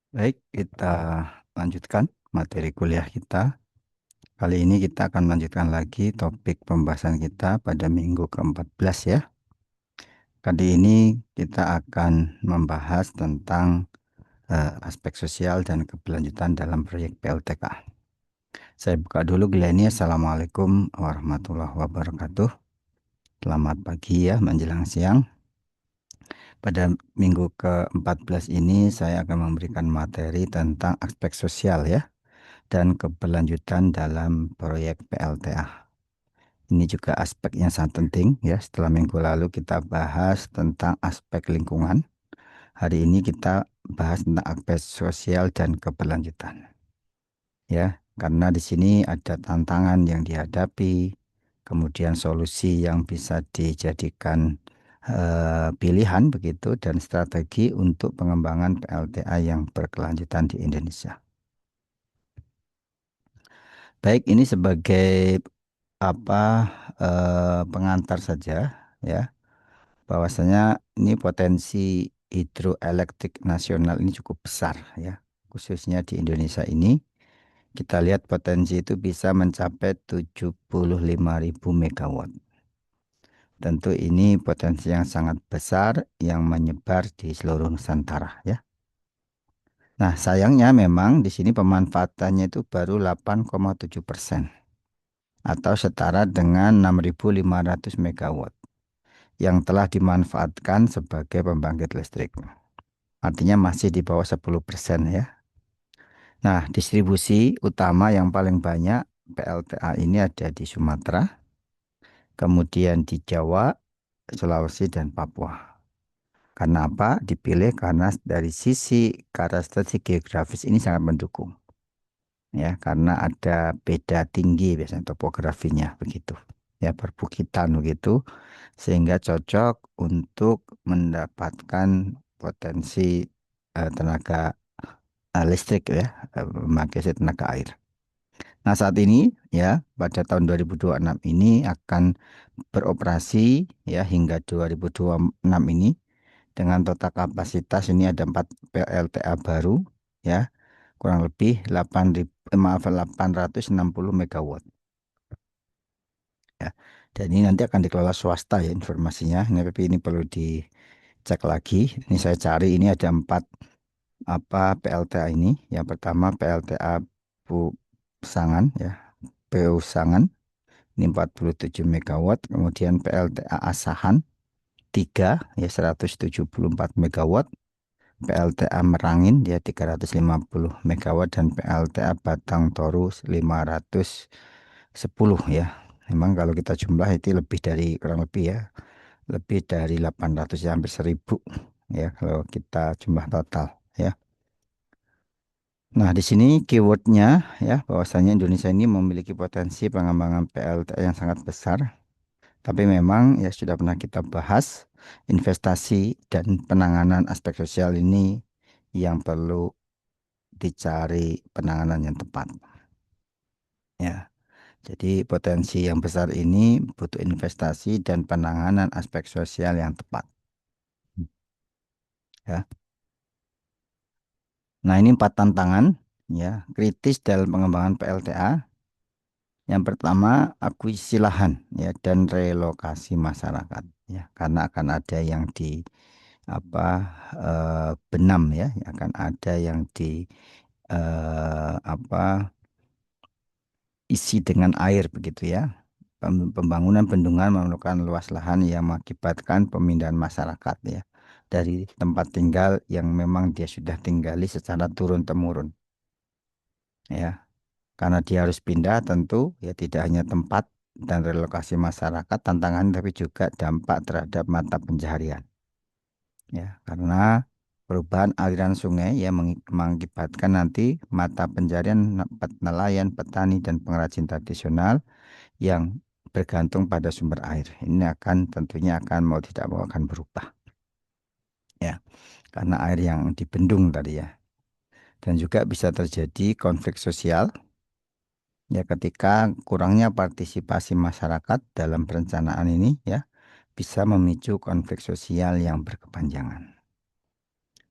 Baik, kita lanjutkan materi kuliah kita. Kali ini kita akan melanjutkan lagi topik pembahasan kita pada minggu ke-14 ya. Kali ini kita akan membahas tentang aspek sosial dan keberlanjutan dalam proyek PLTK. Saya buka dulu Glenny. Assalamualaikum warahmatullahi wabarakatuh. Selamat pagi ya, menjelang siang. Pada minggu ke-14 ini saya akan memberikan materi tentang aspek sosial ya dan keberlanjutan dalam proyek PLTA. Ini juga aspek yang sangat penting ya. Setelah minggu lalu kita bahas tentang aspek lingkungan. Hari ini kita bahas tentang aspek sosial dan keberlanjutan. Ya, karena di sini ada tantangan yang dihadapi, kemudian solusi yang bisa dijadikan pilihan begitu dan strategi untuk pengembangan PLTA yang berkelanjutan di Indonesia. Baik, ini sebagai pengantar saja ya, bahwasanya ini potensi hidroelektrik nasional ini cukup besar ya, khususnya di Indonesia ini. Kita lihat potensi itu bisa mencapai 75.000 megawatt. Tentu ini potensi yang sangat besar yang menyebar di seluruh Nusantara ya. Nah, sayangnya memang di sini pemanfaatannya itu baru 8,7% atau setara dengan 6.500 megawatt yang telah dimanfaatkan sebagai pembangkit listrik. Artinya masih di bawah 10% ya. Nah, distribusi utama yang paling banyak PLTA ini ada di Sumatera, kemudian di Jawa, Sulawesi, dan Papua. Karena apa? Dipilih karena dari sisi karakteristik geografis ini sangat mendukung. Ya, karena ada beda tinggi biasanya topografinya begitu. Ya, perbukitan begitu sehingga cocok untuk mendapatkan potensi tenaga listrik ya, memakai tenaga air. Nah, saat ini ya pada tahun 2026 ini akan beroperasi ya hingga 2026 ini dengan total kapasitas ini ada 4 PLTA baru ya, kurang lebih 860 megawatt ya. Dan ini nanti akan dikelola swasta ya informasinya. Ini tapi ini perlu dicek lagi. Ini saya cari ini ada 4 PLTA ini. Yang pertama PLTA Pusangan ya, Peusangan ini 47 megawatt, kemudian PLTA Asahan 3 ya 174 megawatt, PLTA Merangin dia 350 megawatt dan PLTA Batang Toru 510 ya. Memang kalau kita jumlah itu lebih dari kurang lebih ya, lebih dari 800 ya, hampir 1.000 ya kalau kita jumlah total ya. Nah, di sini keywordnya ya bahwasanya Indonesia ini memiliki potensi pengembangan PLTA yang sangat besar. Tapi memang ya sudah pernah kita bahas investasi dan penanganan aspek sosial ini yang perlu dicari penanganan yang tepat. Ya, jadi potensi yang besar ini butuh investasi dan penanganan aspek sosial yang tepat. Ya. Nah, ini 4 tantangan ya kritis dalam pengembangan PLTA. Yang pertama, akuisisi lahan ya dan relokasi masyarakat ya karena akan ada yang di apa benam ya akan ada yang di isi dengan air begitu ya. Pembangunan bendungan memerlukan luas lahan yang mengakibatkan pemindahan masyarakat ya dari tempat tinggal yang memang dia sudah tinggali secara turun temurun ya. Karena dia harus pindah tentu ya tidak hanya tempat dan relokasi masyarakat tantangan tapi juga dampak terhadap mata pencaharian. Ya, karena perubahan aliran sungai yang mengakibatkan nanti mata pencarian nelayan, petani, dan pengrajin tradisional yang bergantung pada sumber air. Ini akan tentunya akan mau tidak mau akan berubah. Ya, karena air yang dibendung tadi ya. Dan juga bisa terjadi konflik sosial ya ketika kurangnya partisipasi masyarakat dalam perencanaan ini ya bisa memicu konflik sosial yang berkepanjangan.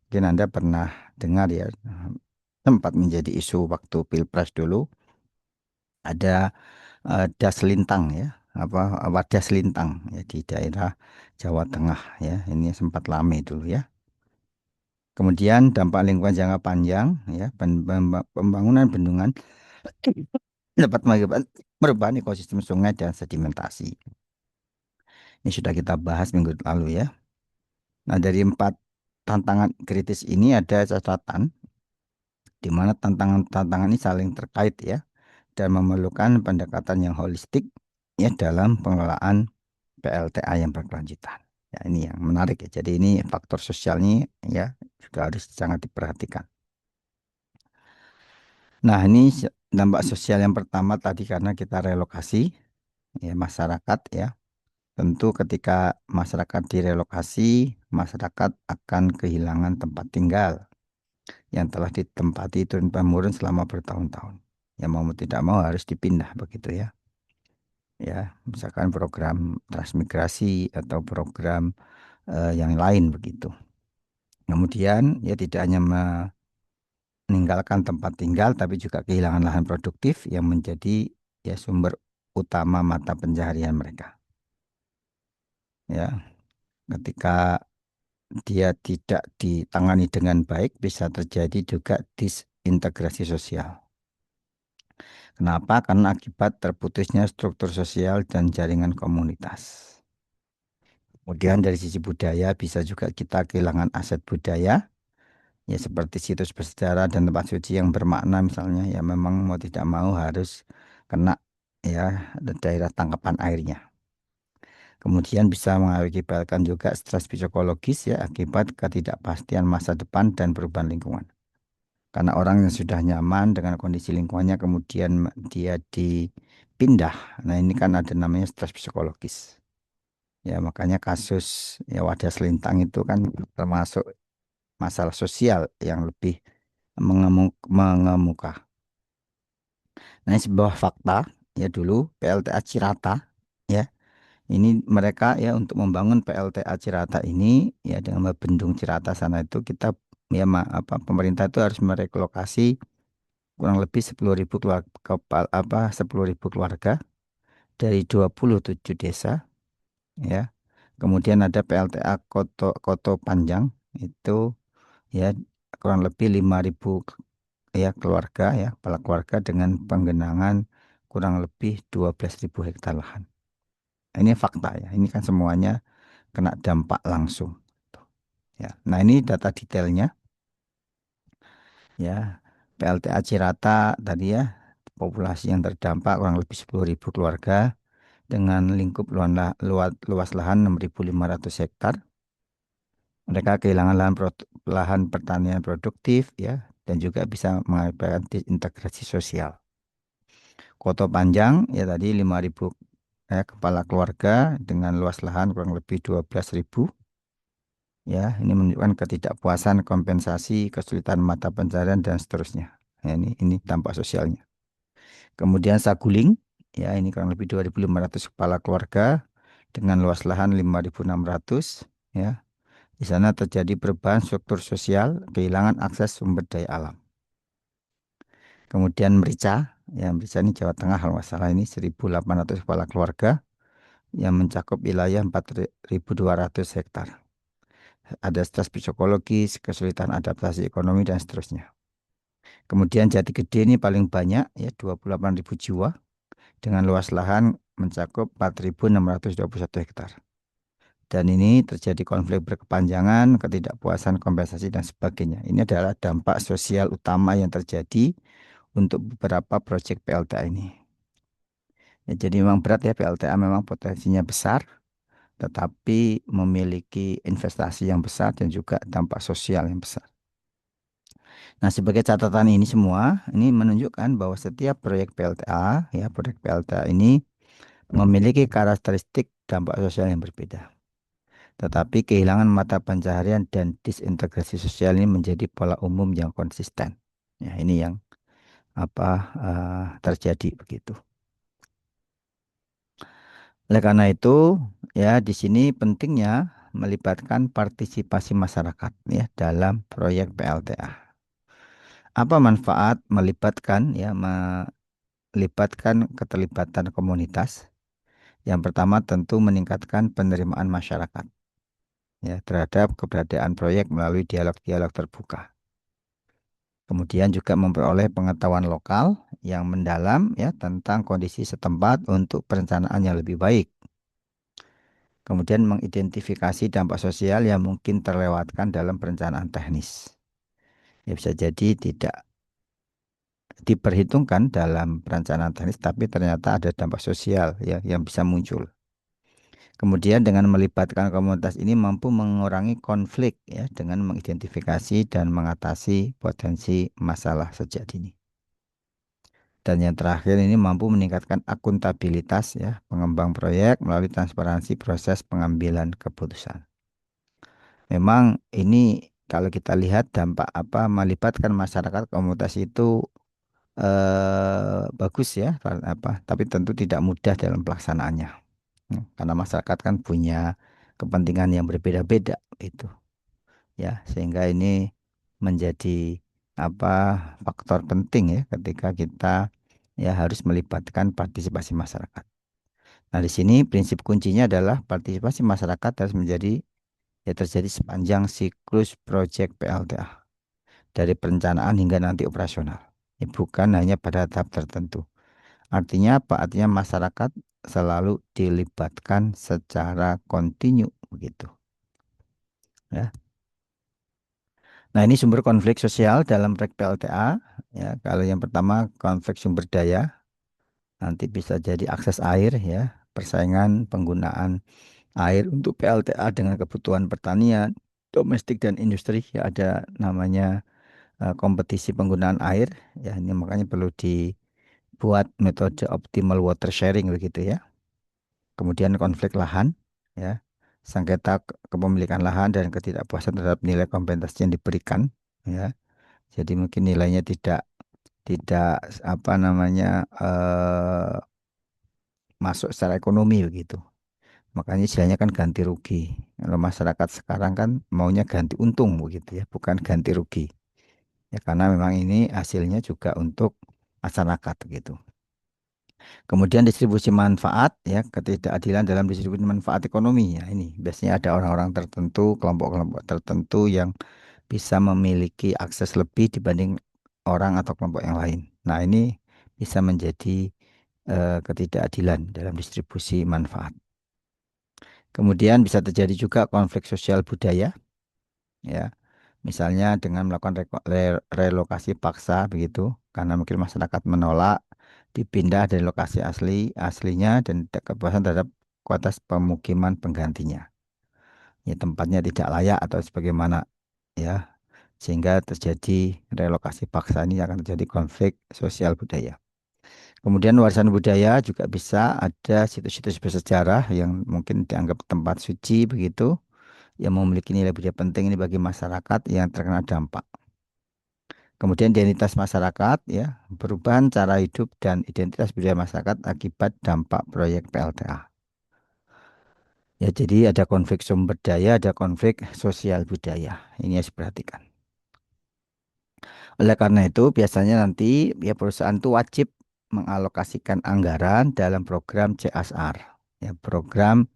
Mungkin Anda pernah dengar ya, sempat menjadi isu waktu Pilpres dulu, ada das lintang ya, apa wadas lintang ya di daerah Jawa Tengah ya. Ini sempat lame dulu ya. Kemudian dampak lingkungan jangka panjang ya, pembangunan bendungan dapat mengakibatkan perubahan ekosistem sungai dan sedimentasi. Ini sudah kita bahas minggu lalu ya. Nah, dari empat tantangan kritis ini ada catatan di mana tantangan-tantangan ini saling terkait ya dan memerlukan pendekatan yang holistik ya dalam pengelolaan PLTA yang berkelanjutan. Ya, ini yang menarik ya. Jadi ini faktor sosialnya ya juga harus sangat diperhatikan. Nah, ini dampak sosial yang pertama tadi karena kita relokasi ya masyarakat ya. Tentu ketika masyarakat direlokasi, masyarakat akan kehilangan tempat tinggal yang telah ditempati turun-temurun selama bertahun-tahun. Ya mau tidak mau harus dipindah begitu ya. Ya, misalkan program transmigrasi atau program yang lain begitu. Kemudian ya tidak hanya meninggalkan tempat tinggal tapi juga kehilangan lahan produktif yang menjadi ya sumber utama mata pencaharian mereka. Ya, ketika dia tidak ditangani dengan baik bisa terjadi juga disintegrasi sosial. Kenapa? Karena akibat terputusnya struktur sosial dan jaringan komunitas. Kemudian dari sisi budaya bisa juga kita kehilangan aset budaya ya seperti situs bersejarah dan tempat suci yang bermakna misalnya ya memang mau tidak mau harus kena ya daerah tangkapan airnya. Kemudian bisa mengakibatkan juga stres psikologis ya akibat ketidakpastian masa depan dan perubahan lingkungan. Karena orang yang sudah nyaman dengan kondisi lingkungannya kemudian dia dipindah. Nah, ini kan ada namanya stres psikologis. Ya, makanya kasus ya wadah selintang itu kan termasuk masalah sosial yang lebih mengemuka. Nah, ini sebuah fakta ya dulu PLTA Cirata ya. Ini mereka ya untuk membangun PLTA Cirata ini ya dengan membendung Cirata sana itu kita ya pemerintah itu harus merelokasi kurang lebih 10.000 keluarga, 10.000 keluarga dari 27 desa ya. Kemudian ada PLTA Koto Panjang itu ya kurang lebih 5.000 ya keluarga ya, kepala keluarga dengan penggenangan kurang lebih 12.000 hektar lahan. Ini fakta ya. Ini kan semuanya kena dampak langsung. Ya. Nah, ini data detailnya ya. PLTA Cirata tadi ya, populasi yang terdampak kurang lebih 10.000 keluarga dengan lingkup luas lahan 6.500 hektar. Mereka kehilangan lahan pertanian produktif ya dan juga bisa mengakibatkan disintegrasi sosial. Koto Panjang ya tadi 5.000 kepala keluarga dengan luas lahan kurang lebih 12.000 ya. Ini menunjukkan ketidakpuasan, kompensasi, kesulitan mata pencarian dan seterusnya. Ya, ini dampak sosialnya. Kemudian Saguling ya ini kurang lebih 2.500 kepala keluarga dengan luas lahan 5.600 ya. Di sana terjadi perubahan struktur sosial, kehilangan akses sumber daya alam. Kemudian Merica, ya Merica ini Jawa Tengah kalau nggak salah ini 1.800 kepala keluarga yang mencakup wilayah 4.200 hektar. Ada stres psikologis, kesulitan adaptasi ekonomi dan seterusnya. Kemudian Jati Gede ini paling banyak ya 28.000 jiwa dengan luas lahan mencakup 4.621 hektar. Dan ini terjadi konflik berkepanjangan, ketidakpuasan, kompensasi, dan sebagainya. Ini adalah dampak sosial utama yang terjadi untuk beberapa proyek PLTA ini. Ya, jadi memang berat ya PLTA memang potensinya besar, tetapi memiliki investasi yang besar dan juga dampak sosial yang besar. Nah, sebagai catatan ini semua, ini menunjukkan bahwa setiap proyek PLTA, ya proyek PLTA ini memiliki karakteristik dampak sosial yang berbeda. Tetapi kehilangan mata pencaharian dan disintegrasi sosial ini menjadi pola umum yang konsisten. Ya, ini yang terjadi begitu. Oleh karena itu, ya di sini pentingnya melibatkan partisipasi masyarakat ya dalam proyek PLTA. Apa manfaat melibatkan ya melibatkan keterlibatan komunitas? Yang pertama tentu meningkatkan penerimaan masyarakat ya terhadap keberadaan proyek melalui dialog-dialog terbuka. Kemudian juga memperoleh pengetahuan lokal yang mendalam ya tentang kondisi setempat untuk perencanaan yang lebih baik. Kemudian mengidentifikasi dampak sosial yang mungkin terlewatkan dalam perencanaan teknis. Ya bisa jadi tidak diperhitungkan dalam perencanaan teknis, tapi ternyata ada dampak sosial ya yang bisa muncul. Kemudian dengan melibatkan komunitas ini mampu mengurangi konflik ya dengan mengidentifikasi dan mengatasi potensi masalah sejak dini. Dan yang terakhir ini mampu meningkatkan akuntabilitas ya pengembang proyek melalui transparansi proses pengambilan keputusan. Memang ini kalau kita lihat dampak apa melibatkan masyarakat komunitas itu bagus ya, apa, tapi tentu tidak mudah dalam pelaksanaannya. Karena masyarakat kan punya kepentingan yang berbeda-beda itu, ya, sehingga ini menjadi apa faktor penting ya ketika kita ya harus melibatkan partisipasi masyarakat. Nah, di sini prinsip kuncinya adalah partisipasi masyarakat harus menjadi ya terjadi sepanjang siklus proyek PLTA dari perencanaan hingga nanti operasional. Ini bukan hanya pada tahap tertentu. Artinya apa? Artinya masyarakat selalu dilibatkan secara kontinu begitu. Ya. Nah, ini sumber konflik sosial dalam proyek PLTA. Ya, kalau yang pertama konflik sumber daya, nanti bisa jadi akses air ya, persaingan penggunaan air untuk PLTA dengan kebutuhan pertanian, domestik dan industri. Ya, ada namanya kompetisi penggunaan air. Ya, ini makanya perlu dibuat metode optimal water sharing begitu ya. Kemudian konflik lahan, ya, sengketa kepemilikan lahan dan ketidakpuasan terhadap nilai kompensasi yang diberikan, ya. Jadi mungkin nilainya tidak apa namanya masuk secara ekonomi begitu. Makanya istilahnya kan ganti rugi. Kalau masyarakat sekarang kan maunya ganti untung begitu ya, bukan ganti rugi. Ya karena memang ini hasilnya juga untuk masyarakat gitu. Kemudian distribusi manfaat ya, ketidakadilan dalam distribusi manfaat ekonomi. Ya, ini biasanya ada orang-orang tertentu, kelompok-kelompok tertentu yang bisa memiliki akses lebih dibanding orang atau kelompok yang lain. Nah, ini bisa menjadi ketidakadilan dalam distribusi manfaat. Kemudian bisa terjadi juga konflik sosial budaya, ya. Misalnya dengan melakukan relokasi paksa begitu, karena mungkin masyarakat menolak dipindah dari lokasi aslinya dan tidak kepuasan terhadap kualitas pemukiman penggantinya. Ya, tempatnya tidak layak atau sebagaimana ya, sehingga terjadi relokasi paksa ini akan terjadi konflik sosial budaya. Kemudian warisan budaya juga bisa ada situs-situs bersejarah yang mungkin dianggap tempat suci begitu, yang memiliki nilai budaya penting ini bagi masyarakat yang terkena dampak. Kemudian identitas masyarakat ya, perubahan cara hidup dan identitas budaya masyarakat akibat dampak proyek PLTA. Ya, jadi ada konflik sumber daya, ada konflik sosial budaya. Ini harus diperhatikan. Oleh karena itu, biasanya nanti ya perusahaan itu wajib mengalokasikan anggaran dalam program CSR, ya, program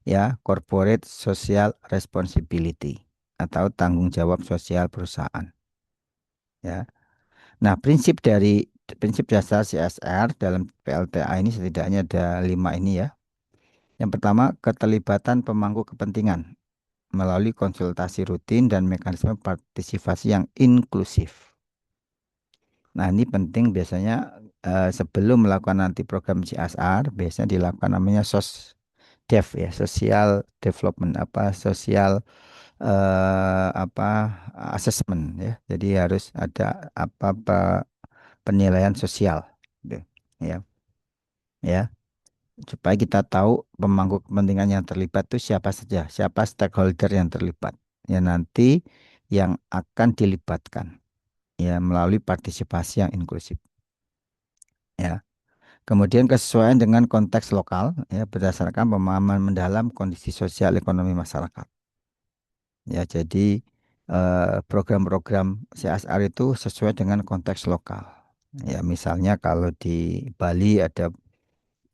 ya Corporate Social Responsibility atau tanggung jawab sosial perusahaan. Ya. Nah, prinsip dasar CSR dalam PLTA ini setidaknya ada 5 ini ya. Yang pertama, keterlibatan pemangku kepentingan melalui konsultasi rutin dan mekanisme partisipasi yang inklusif. Nah, ini penting biasanya sebelum melakukan nanti program CSR, biasanya dilakukan namanya SOSDEV ya, Social Development apa Social apa assessment ya. Jadi harus ada penilaian sosial gitu, ya. Ya, supaya kita tahu pemangku kepentingan yang terlibat itu siapa saja, siapa stakeholder yang terlibat. Ya nanti yang akan dilibatkan ya melalui partisipasi yang inklusif. Ya. Kemudian kesesuaian dengan konteks lokal ya berdasarkan pemahaman mendalam kondisi sosial ekonomi masyarakat. Ya, jadi program-program CSR itu sesuai dengan konteks lokal. Ya, misalnya kalau di Bali ada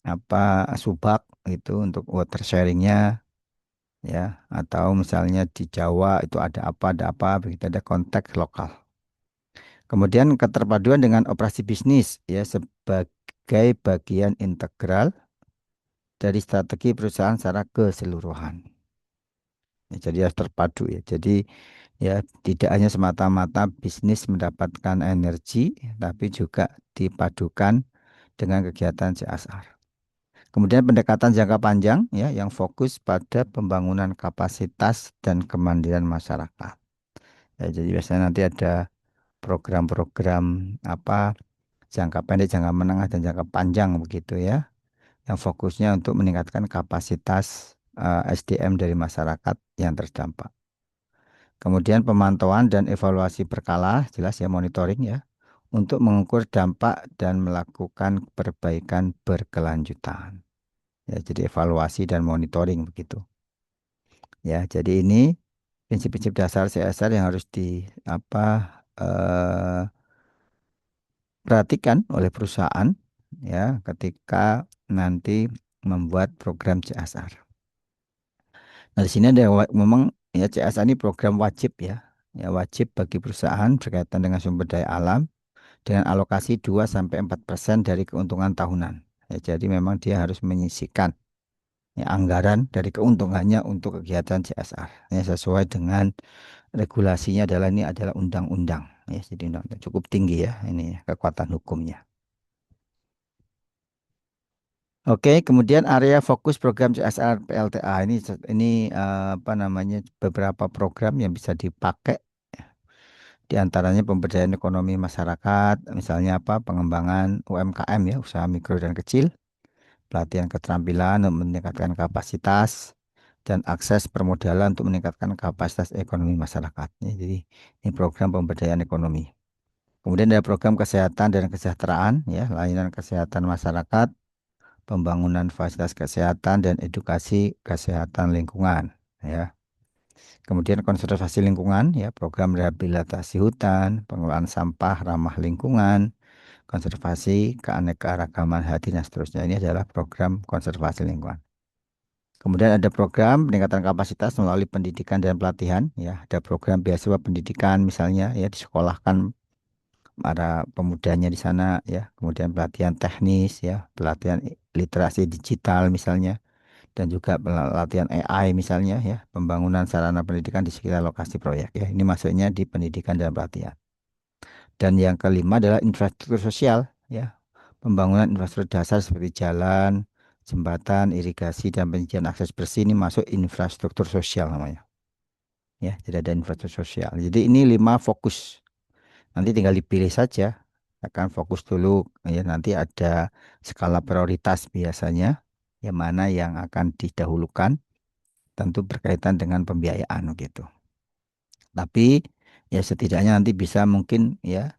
apa subak itu untuk water sharingnya, ya, atau misalnya di Jawa itu ada apa, begitu ada konteks lokal. Kemudian keterpaduan dengan operasi bisnis ya sebagai bagian integral dari strategi perusahaan secara keseluruhan. Ya, jadi harus terpadu ya. Jadi ya tidak hanya semata-mata bisnis mendapatkan energi, tapi juga dipadukan dengan kegiatan CSR. Kemudian pendekatan jangka panjang ya yang fokus pada pembangunan kapasitas dan kemandirian masyarakat. Ya, jadi biasanya nanti ada program-program apa jangka pendek, jangka menengah dan jangka panjang begitu ya, yang fokusnya untuk meningkatkan kapasitas SDM dari masyarakat yang terdampak. Kemudian pemantauan dan evaluasi berkala, jelas ya monitoring ya, untuk mengukur dampak dan melakukan perbaikan berkelanjutan. Ya, jadi evaluasi dan monitoring begitu. Ya, jadi ini prinsip-prinsip dasar CSR yang harus di apa perhatikan oleh perusahaan ya ketika nanti membuat program CSR. Nah, di sini ada memang ya CSR ini program wajib ya. Ya wajib bagi perusahaan berkaitan dengan sumber daya alam dengan alokasi 2 sampai 4% dari keuntungan tahunan. Ya, jadi memang dia harus menyisihkan ya, anggaran dari keuntungannya untuk kegiatan CSR. Ya, sesuai dengan regulasinya adalah ini adalah undang-undang. Ya, jadi undang cukup tinggi ya ini kekuatan hukumnya. Oke, kemudian area fokus program CSR PLTA ini apa namanya beberapa program yang bisa dipakai di antaranya pemberdayaan ekonomi masyarakat, misalnya apa pengembangan UMKM ya, usaha mikro dan kecil, pelatihan keterampilan untuk meningkatkan kapasitas dan akses permodalan untuk meningkatkan kapasitas ekonomi masyarakat. Ya, jadi ini program pemberdayaan ekonomi. Kemudian ada program kesehatan dan kesejahteraan ya, layanan kesehatan masyarakat, pembangunan fasilitas kesehatan dan edukasi kesehatan lingkungan ya. Kemudian konservasi lingkungan ya, program rehabilitasi hutan, pengelolaan sampah ramah lingkungan, konservasi keanekaragaman hayati dan seterusnya. Ini adalah program konservasi lingkungan. Kemudian ada program peningkatan kapasitas melalui pendidikan dan pelatihan ya. Ada program beasiswa pendidikan misalnya ya disekolahkan para pemudanya di sana ya. Kemudian pelatihan teknis ya, pelatihan literasi digital misalnya dan juga pelatihan AI misalnya ya, pembangunan sarana pendidikan di sekitar lokasi proyek ya. Ini masuknya di pendidikan dan pelatihan. Dan yang kelima adalah infrastruktur sosial ya. Pembangunan infrastruktur dasar seperti jalan, jembatan, irigasi dan penyediaan akses bersih ini masuk infrastruktur sosial namanya. Ya, jadi ada infrastruktur sosial. Jadi ini 5 fokus. Nanti tinggal dipilih saja. Akan fokus dulu ya nanti ada skala prioritas biasanya yang mana yang akan didahulukan tentu berkaitan dengan pembiayaan gitu. Tapi ya setidaknya nanti bisa mungkin ya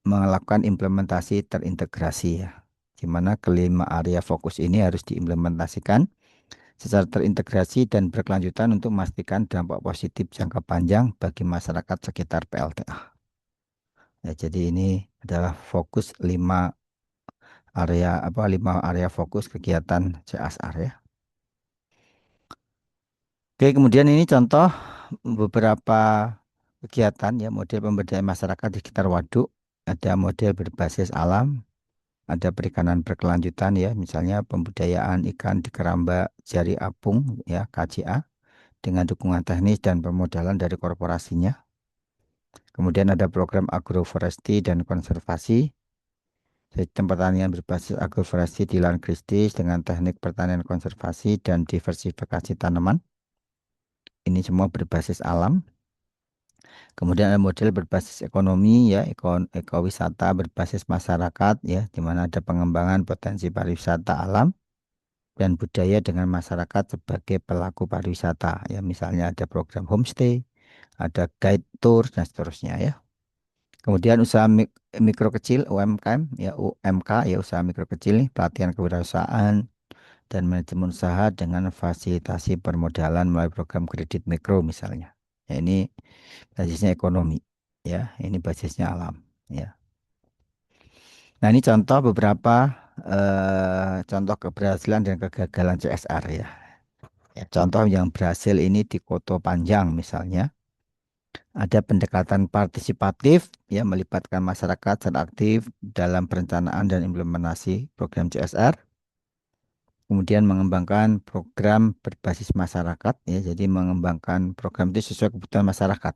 melakukan implementasi terintegrasi ya. Di mana kelima area fokus ini harus diimplementasikan secara terintegrasi dan berkelanjutan untuk memastikan dampak positif jangka panjang bagi masyarakat sekitar PLTA. Ya, jadi ini adalah fokus 5 area fokus kegiatan CSR ya. Oke, kemudian ini contoh beberapa kegiatan ya model pemberdayaan masyarakat di sekitar waduk. Ada model berbasis alam, ada perikanan berkelanjutan ya, misalnya pembudayaan ikan di keramba jari apung ya KJA dengan dukungan teknis dan pemodalan dari korporasinya. Kemudian ada program agroforestry dan konservasi, sistem pertanian berbasis agroforestry di lahan kritis dengan teknik pertanian konservasi dan diversifikasi tanaman. Ini semua berbasis alam. Kemudian ada model berbasis ekonomi ya, ekowisata berbasis masyarakat ya, di mana ada pengembangan potensi pariwisata alam dan budaya dengan masyarakat sebagai pelaku pariwisata ya, misalnya ada program homestay, ada guide tour dan seterusnya ya. Kemudian usaha mikro kecil UMKM ya, UMK ya, usaha mikro kecil nih, pelatihan kewirausahaan dan manajemen usaha dengan fasilitasi permodalan melalui program kredit mikro misalnya Ya, ini basisnya ekonomi. Ya, ini basisnya alam. Ya. Nah, ini contoh beberapa contoh keberhasilan dan kegagalan CSR ya. Ya, contoh yang berhasil ini di Koto Panjang misalnya. Ada pendekatan partisipatif ya melibatkan masyarakat secara aktif dalam perencanaan dan implementasi program CSR. Kemudian mengembangkan program berbasis masyarakat ya, jadi mengembangkan program itu sesuai kebutuhan masyarakat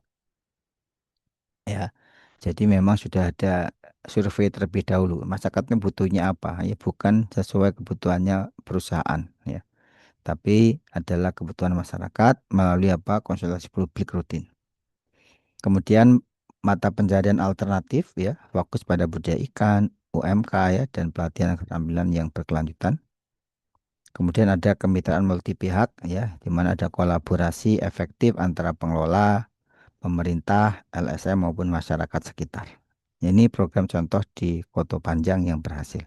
ya. Jadi memang sudah ada survei terlebih dahulu. Masyarakatnya butuhnya apa ya, bukan sesuai kebutuhannya perusahaan ya, tapi adalah kebutuhan masyarakat melalui apa konsultasi publik rutin. Kemudian mata pencarian alternatif ya, fokus pada budaya ikan, UMK ya, dan pelatihan keterampilan yang berkelanjutan. Kemudian ada kemitraan multi pihak ya, di mana ada kolaborasi efektif antara pengelola, pemerintah, LSM maupun masyarakat sekitar. Ini program contoh di Koto Panjang yang berhasil.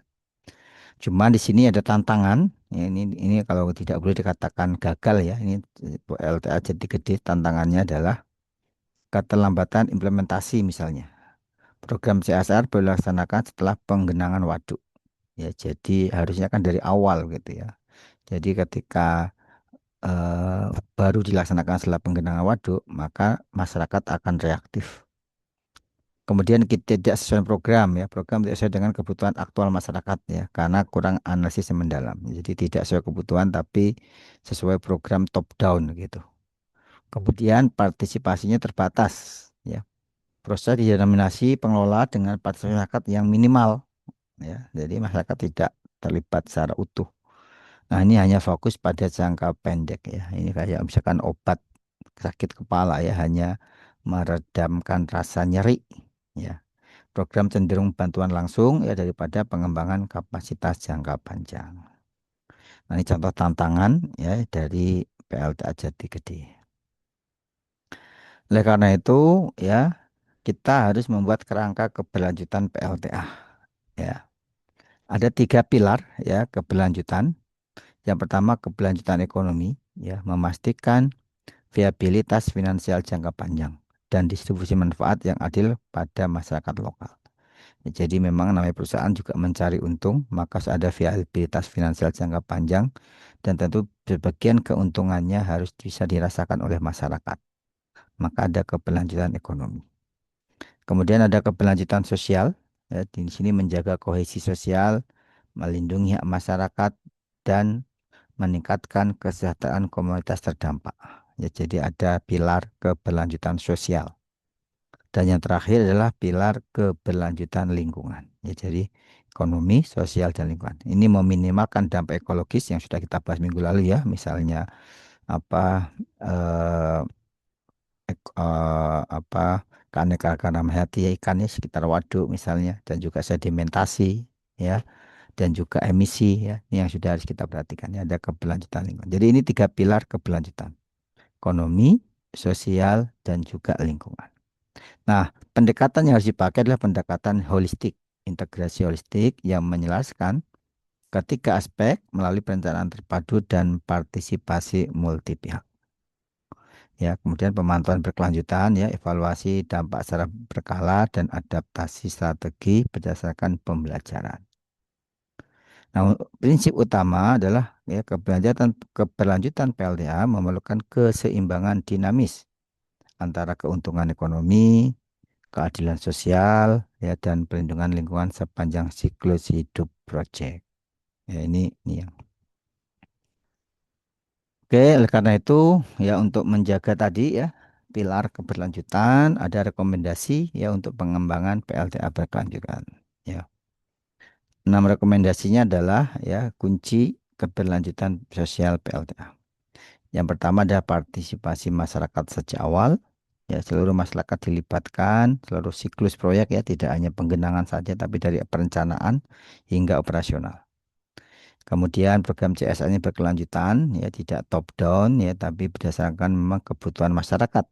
Cuma di sini ada tantangan. Ya, ini kalau tidak boleh dikatakan gagal ya. Ini LTA Jati Gede tantangannya adalah keterlambatan implementasi misalnya. Program CSR dilaksanakan setelah penggenangan waduk. Ya, jadi harusnya kan dari awal gitu ya. Jadi ketika baru dilaksanakan setelah penggenangan waduk, maka masyarakat akan reaktif. Kemudian kita tidak sesuai program ya, program tidak sesuai dengan kebutuhan aktual masyarakat ya, karena kurang analisis yang mendalam. Jadi tidak sesuai kebutuhan tapi sesuai program top down gitu. Kemudian partisipasinya terbatas ya. Proses didenominasi pengelola dengan partisipasi masyarakat yang minimal ya. Jadi masyarakat tidak terlibat secara utuh. Nah, ini hanya fokus pada jangka pendek ya. Ini kayak misalkan obat sakit kepala ya, hanya meredamkan rasa nyeri ya. Program cenderung bantuan langsung ya daripada pengembangan kapasitas jangka panjang. Nah, ini contoh tantangan ya dari PLTA Jati Gede. Oleh karena itu ya, kita harus membuat kerangka keberlanjutan PLTA ya. Ada tiga pilar ya keberlanjutan. Yang pertama keberlanjutan ekonomi ya, memastikan viabilitas finansial jangka panjang dan distribusi manfaat yang adil pada masyarakat lokal. Ya, jadi memang namanya perusahaan juga mencari untung, maka harus ada viabilitas finansial jangka panjang dan tentu sebagian keuntungannya harus bisa dirasakan oleh masyarakat. Maka ada keberlanjutan ekonomi. Kemudian ada keberlanjutan sosial, ya, di sini menjaga kohesi sosial, melindungi hak masyarakat, dan meningkatkan kesejahteraan komunitas terdampak. Ya, jadi ada pilar keberlanjutan sosial. Dan yang terakhir adalah pilar keberlanjutan lingkungan. Ya, jadi ekonomi, sosial, dan lingkungan. Ini meminimalkan dampak ekologis yang sudah kita bahas minggu lalu ya. Misalnya apa eh, apa keanekaragaman hayati ya, ikannya sekitar waduk misalnya, dan juga sedimentasi ya, dan juga emisi ya. Ini yang sudah harus kita perhatikan ya, ada keberlanjutan lingkungan. Jadi ini tiga pilar keberlanjutan: ekonomi, sosial, dan juga lingkungan. Nah, pendekatan yang harus dipakai adalah pendekatan holistik, integrasi holistik yang menjelaskan ketiga aspek melalui perencanaan terpadu dan partisipasi multi pihak. Ya, kemudian pemantauan berkelanjutan ya, evaluasi dampak secara berkala dan adaptasi strategi berdasarkan pembelajaran. Nah, prinsip utama adalah ya keberlanjutan PLTA memerlukan keseimbangan dinamis antara keuntungan ekonomi, keadilan sosial, ya, dan perlindungan lingkungan sepanjang siklus hidup proyek. Ya, ini yang. Oke, oleh karena itu ya untuk menjaga tadi ya pilar keberlanjutan ada rekomendasi ya untuk pengembangan PLTA berkelanjutan. Ya, 6 rekomendasinya adalah ya kunci keberlanjutan sosial PLTA. Yang pertama adalah partisipasi masyarakat sejak awal. Ya, seluruh masyarakat dilibatkan, seluruh siklus proyek ya, tidak hanya penggenangan saja, tapi dari perencanaan hingga operasional. Kemudian program CSR ini berkelanjutan, ya, tidak top down, ya, tapi berdasarkan memang kebutuhan masyarakat,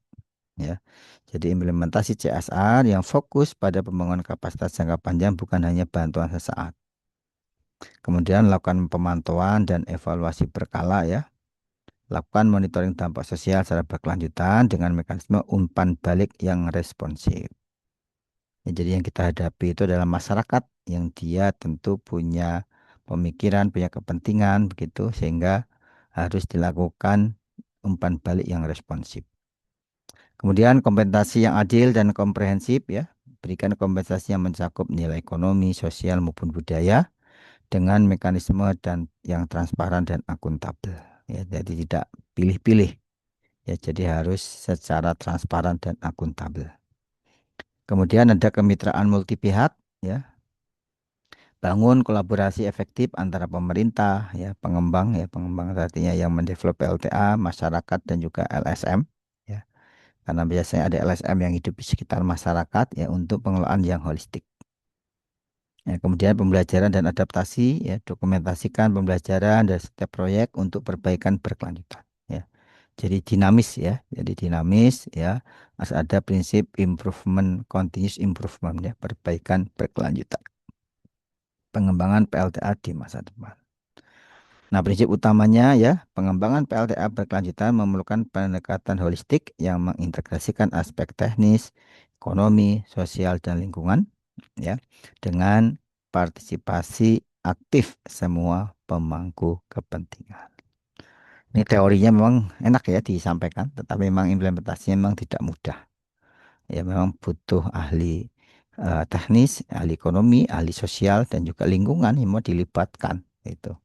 ya. Jadi implementasi CSR yang fokus pada pembangunan kapasitas jangka panjang bukan hanya bantuan sesaat. Kemudian lakukan pemantauan dan evaluasi berkala, ya. Lakukan monitoring dampak sosial secara berkelanjutan dengan mekanisme umpan balik yang responsif. Ya, jadi yang kita hadapi itu adalah masyarakat yang dia tentu punya pemikiran, punya kepentingan begitu, sehingga harus dilakukan umpan balik yang responsif. Kemudian kompensasi yang adil dan komprehensif ya. Berikan kompensasi yang mencakup nilai ekonomi, sosial maupun budaya dengan mekanisme dan yang transparan dan akuntabel. Ya, jadi tidak pilih-pilih. Ya, jadi harus secara transparan dan akuntabel. Kemudian ada kemitraan multi pihak ya. Bangun kolaborasi efektif antara pemerintah ya, pengembang artinya yang mendevelop PLTA, masyarakat dan juga LSM ya. Karena biasanya ada LSM yang hidup di sekitar masyarakat ya untuk pengelolaan yang holistik. Ya, kemudian pembelajaran dan adaptasi ya, dokumentasikan pembelajaran dan setiap proyek untuk perbaikan berkelanjutan ya. Jadi dinamis ya, jadi dinamis ya. Harus ada prinsip improvement, continuous improvement ya, perbaikan berkelanjutan. Pengembangan PLTA di masa depan. Nah, prinsip utamanya ya, pengembangan PLTA berkelanjutan memerlukan pendekatan holistik yang mengintegrasikan aspek teknis, ekonomi, sosial, dan lingkungan ya, dengan partisipasi aktif semua pemangku kepentingan. Ini teorinya memang enak ya disampaikan, tetapi memang implementasinya memang tidak mudah. Ya, memang butuh ahli teknis, ahli ekonomi, ahli sosial, dan juga lingkungan yang mau dilibatkan. Itu.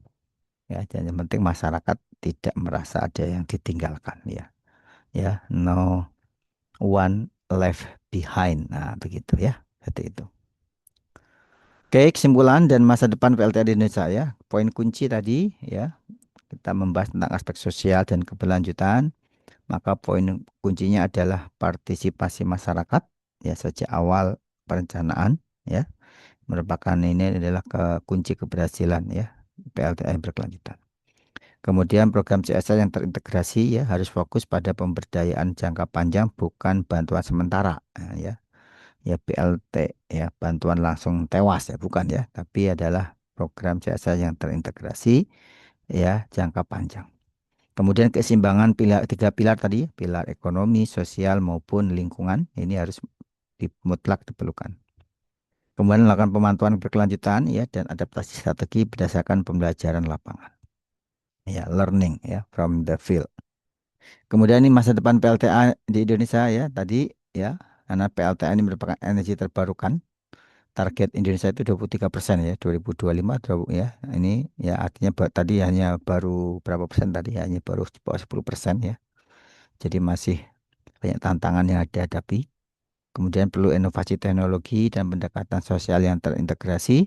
Ya, dan yang penting masyarakat tidak merasa ada yang ditinggalkan ya. Ya, no one left behind. Nah, begitu ya. Seperti itu. Oke, kesimpulan dan masa depan PLTA di Indonesia ya. Poin kunci tadi ya, kita membahas tentang aspek sosial dan keberlanjutan. Maka poin kuncinya adalah partisipasi masyarakat ya sejak awal perencanaan ya. Merupakan ini adalah kunci keberhasilan ya PLTA yang berkelanjutan. Kemudian program CSR yang terintegrasi ya harus fokus pada pemberdayaan jangka panjang bukan bantuan sementara. Nah, ya. Ya BLT ya bantuan langsung tewas ya bukan ya, tapi adalah program CSR yang terintegrasi ya jangka panjang. Kemudian keseimbangan tiga pilar tadi, pilar ekonomi, sosial maupun lingkungan ini harus mutlak diperlukan. Kemudian melakukan pemantauan berkelanjutan ya dan adaptasi strategi berdasarkan pembelajaran lapangan. Ya, learning ya from the field. Kemudian ini masa depan PLTA di Indonesia ya tadi ya, karena PLTA ini merupakan energi terbarukan. Target Indonesia itu 23% ya 2025 ya. Ini ya artinya tadi hanya baru berapa persen tadi hanya baru 10% ya. Jadi masih banyak tantangan yang dihadapi. Kemudian perlu inovasi teknologi dan pendekatan sosial yang terintegrasi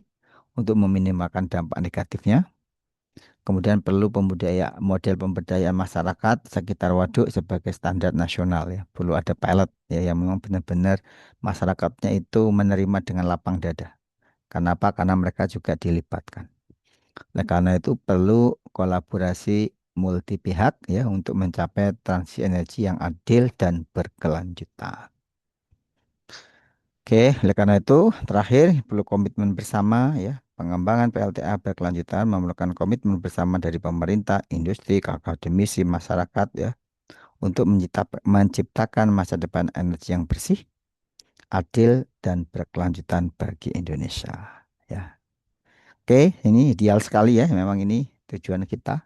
untuk meminimalkan dampak negatifnya. Kemudian perlu model pemberdayaan masyarakat sekitar waduk sebagai standar nasional ya. Perlu ada pilot ya yang memang benar-benar masyarakatnya itu menerima dengan lapang dada. Kenapa? Karena mereka juga dilibatkan. Nah, karena itu perlu kolaborasi multi pihak ya untuk mencapai transisi energi yang adil dan berkelanjutan. Oke, oleh karena itu terakhir perlu komitmen bersama ya. Pengembangan PLTA berkelanjutan memerlukan komitmen bersama dari pemerintah, industri, akademisi, masyarakat ya untuk menciptakan masa depan energi yang bersih, adil dan berkelanjutan bagi Indonesia. Ya. Oke, ini ideal sekali ya. Memang ini tujuan kita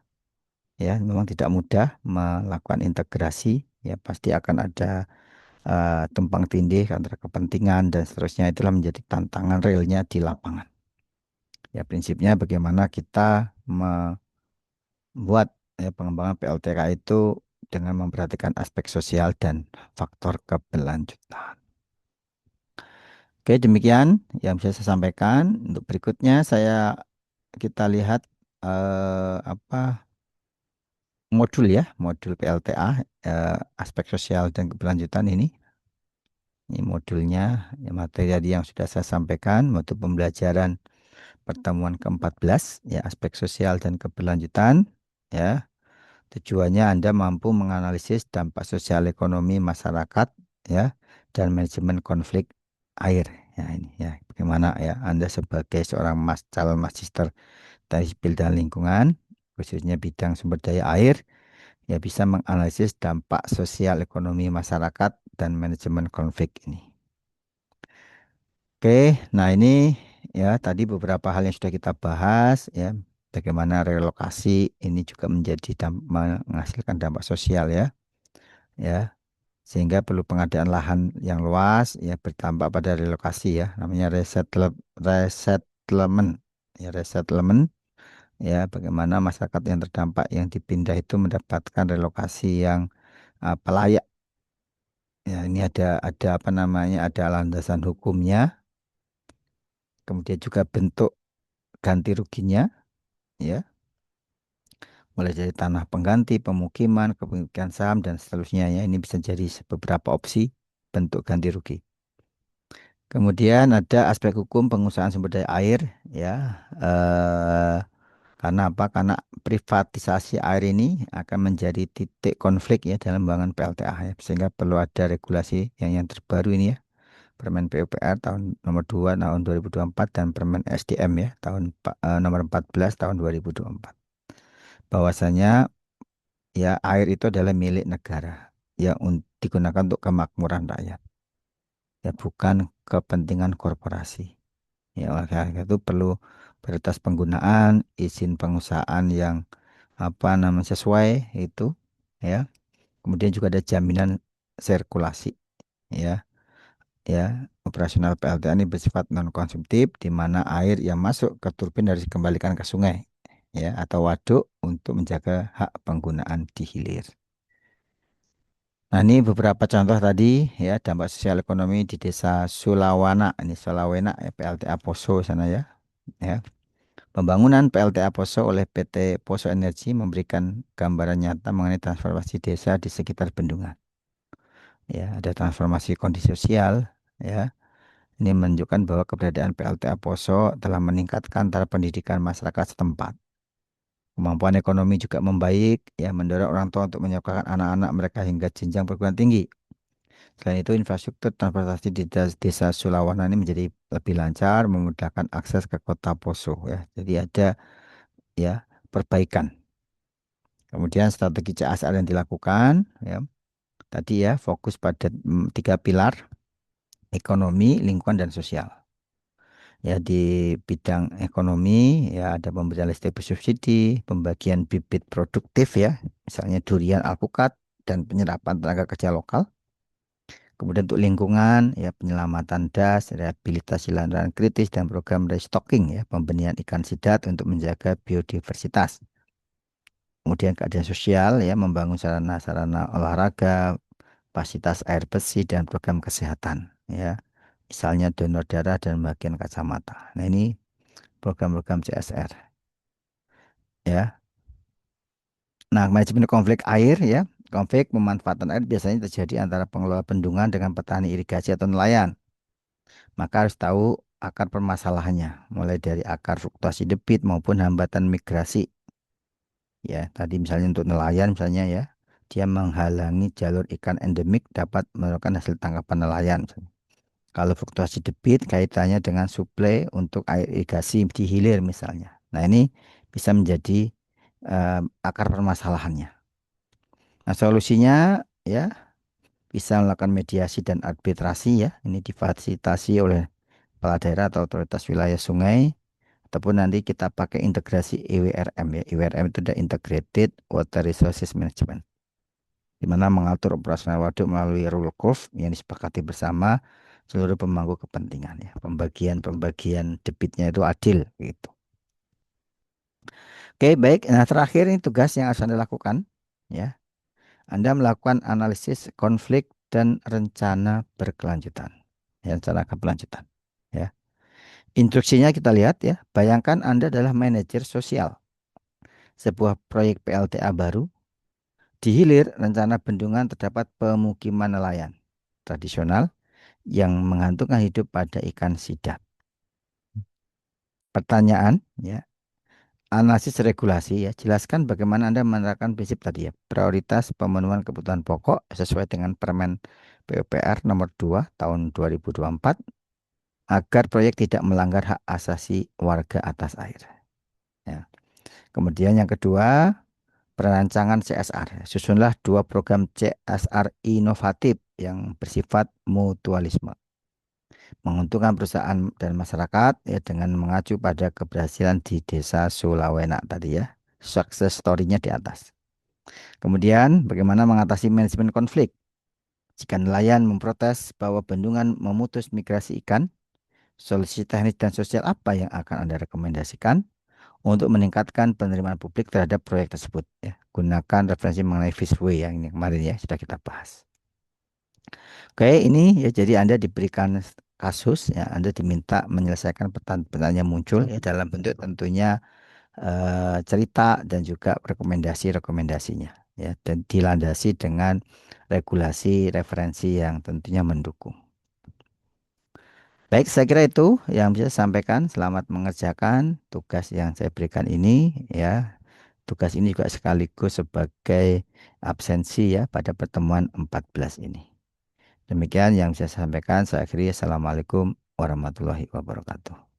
ya. Memang tidak mudah melakukan integrasi ya. Pasti akan ada tumpang tindih antara kepentingan dan seterusnya. Itulah menjadi tantangan realnya di lapangan. Ya, prinsipnya bagaimana kita membuat ya, pengembangan PLTK itu dengan memperhatikan aspek sosial dan faktor keberlanjutan. Oke, demikian yang bisa saya sampaikan. Untuk berikutnya kita lihat apa modul PLTA aspek sosial dan keberlanjutan ini. Ini modulnya, ya, materi tadi yang sudah saya sampaikan, modul pembelajaran pertemuan ke-14, ya aspek sosial dan keberlanjutan, ya. Tujuannya Anda mampu menganalisis dampak sosial ekonomi masyarakat, ya, dan manajemen konflik air. Ya ini, ya, bagaimana ya Anda sebagai seorang calon magister teknik sipil dan lingkungan, khususnya bidang sumber daya air, ya bisa menganalisis dampak sosial ekonomi masyarakat dan manajemen konflik ini. Oke, nah ini ya tadi beberapa hal yang sudah kita bahas ya, bagaimana relokasi ini juga menjadi menghasilkan dampak sosial ya, ya sehingga perlu pengadaan lahan yang luas ya bertambah pada relokasi ya, namanya resettlement ya resettlement ya bagaimana masyarakat yang terdampak yang dipindah itu mendapatkan relokasi yang layak. Ya, ini ada apa namanya? Ada landasan hukumnya, kemudian juga bentuk ganti ruginya, ya, mulai dari tanah pengganti, pemukiman, kepemilikan saham dan seterusnya ya. Ini bisa jadi beberapa opsi bentuk ganti rugi. Kemudian ada aspek hukum pengusahaan sumber daya air, ya. Karena apa? Karena privatisasi air ini akan menjadi titik konflik ya dalam pembangunan PLTA ya, sehingga perlu ada regulasi yang terbaru ini ya. Permen PUPR tahun nomor 2 tahun 2024 dan Permen SDM ya nomor 14 tahun 2024. Bahwasanya ya air itu adalah milik negara yang digunakan untuk kemakmuran rakyat ya bukan kepentingan korporasi. Ya oleh karena itu perlu prioritas penggunaan, izin pengusahaan yang apa namanya sesuai itu ya. Kemudian juga ada jaminan sirkulasi ya. Ya, operasional PLTA ini bersifat non konsumtif di mana air yang masuk ke turbin harus dikembalikan ke sungai ya atau waduk untuk menjaga hak penggunaan di hilir. Nah, ini beberapa contoh tadi ya dampak sosial ekonomi di Desa Sulawana, ini Sulawena ya PLTA Poso sana ya. Ya. Pembangunan PLTA Poso oleh PT Poso Energi memberikan gambaran nyata mengenai transformasi desa di sekitar bendungan. Ya, ada transformasi kondisi sosial ya. Ini menunjukkan bahwa keberadaan PLTA Poso telah meningkatkan taraf pendidikan masyarakat setempat. Kemampuan ekonomi juga membaik, ya mendorong orang tua untuk menyekolahkan anak-anak mereka hingga jenjang perguruan tinggi. Selain itu, infrastruktur transportasi di desa Sulawana ini menjadi lebih lancar, memudahkan akses ke kota Poso. Ya, jadi ada ya perbaikan. Kemudian strategi CSR yang dilakukan, ya tadi ya fokus pada tiga pilar: ekonomi, lingkungan, dan sosial. Ya di bidang ekonomi ya ada pemberian listrik bersubsidi, pembagian bibit produktif ya, misalnya durian alpukat dan penyerapan tenaga kerja lokal. Kemudian untuk lingkungan ya penyelamatan das, rehabilitasi lahan kritis dan program restocking ya, pembenihan ikan sidat untuk menjaga biodiversitas. Kemudian keadaan sosial ya membangun sarana-sarana olahraga, fasilitas air bersih dan program kesehatan ya. Misalnya donor darah dan bagian kacamata. Nah, ini program-program CSR ya. Nah, manajemen konflik air ya. Konflik pemanfaatan air biasanya terjadi antara pengelola bendungan dengan petani irigasi atau nelayan. Maka harus tahu akar permasalahannya, mulai dari akar fluktuasi debit maupun hambatan migrasi. Ya, tadi misalnya untuk nelayan misalnya ya, dia menghalangi jalur ikan endemik dapat merupakan hasil tangkapan nelayan. Kalau fluktuasi debit kaitannya dengan suplai untuk air irigasi di hilir misalnya. Nah, ini bisa menjadi akar permasalahannya. Nah, solusinya ya bisa melakukan mediasi dan arbitrasi ya. Ini difasilitasi oleh kepala daerah atau otoritas wilayah sungai ataupun nanti kita pakai integrasi IWRM ya. IWRM itu ada Integrated Water Resources Management di mana mengatur operasional waduk melalui rule curve yang disepakati bersama seluruh pemangku kepentingan ya. Pembagian debitnya itu adil gitu. Oke, baik. Nah, terakhir ini tugas yang harus Anda lakukan ya. Anda melakukan analisis konflik dan rencana berkelanjutan. Ya, rencana keberlanjutan. Ya. Instruksinya kita lihat ya. Bayangkan Anda adalah manajer sosial sebuah proyek PLTA baru. Di hilir rencana bendungan terdapat pemukiman nelayan tradisional yang menggantungkan hidup pada ikan sidat. Pertanyaan ya. Analisis regulasi ya, jelaskan bagaimana Anda menerapkan prinsip tadi ya, prioritas pemenuhan kebutuhan pokok sesuai dengan Permen PUPR nomor 2 tahun 2024 agar proyek tidak melanggar hak asasi warga atas air. Ya. Kemudian yang kedua, perancangan CSR. Susunlah dua program CSR inovatif yang bersifat mutualisme, menguntungkan perusahaan dan masyarakat ya dengan mengacu pada keberhasilan di Desa Sulawena tadi ya. Success story-nya di atas. Kemudian bagaimana mengatasi manajemen konflik? Jika nelayan memprotes bahwa bendungan memutus migrasi ikan, solusi teknis dan sosial apa yang akan Anda rekomendasikan untuk meningkatkan penerimaan publik terhadap proyek tersebut? Ya, gunakan referensi mengenai Fishway yang ini kemarin ya sudah kita bahas. Oke, ini ya jadi Anda diberikan kasus ya, Anda diminta menyelesaikan pertanyaan yang muncul ya dalam bentuk tentunya cerita dan juga rekomendasi-rekomendasinya ya dan dilandasi dengan regulasi referensi yang tentunya mendukung. Baik, saya kira itu yang bisa saya sampaikan. Selamat mengerjakan tugas yang saya berikan ini ya. Tugas ini juga sekaligus sebagai absensi ya pada pertemuan 14 ini. Demikian yang bisa saya sampaikan. Saya akhiri. Assalamualaikum warahmatullahi wabarakatuh.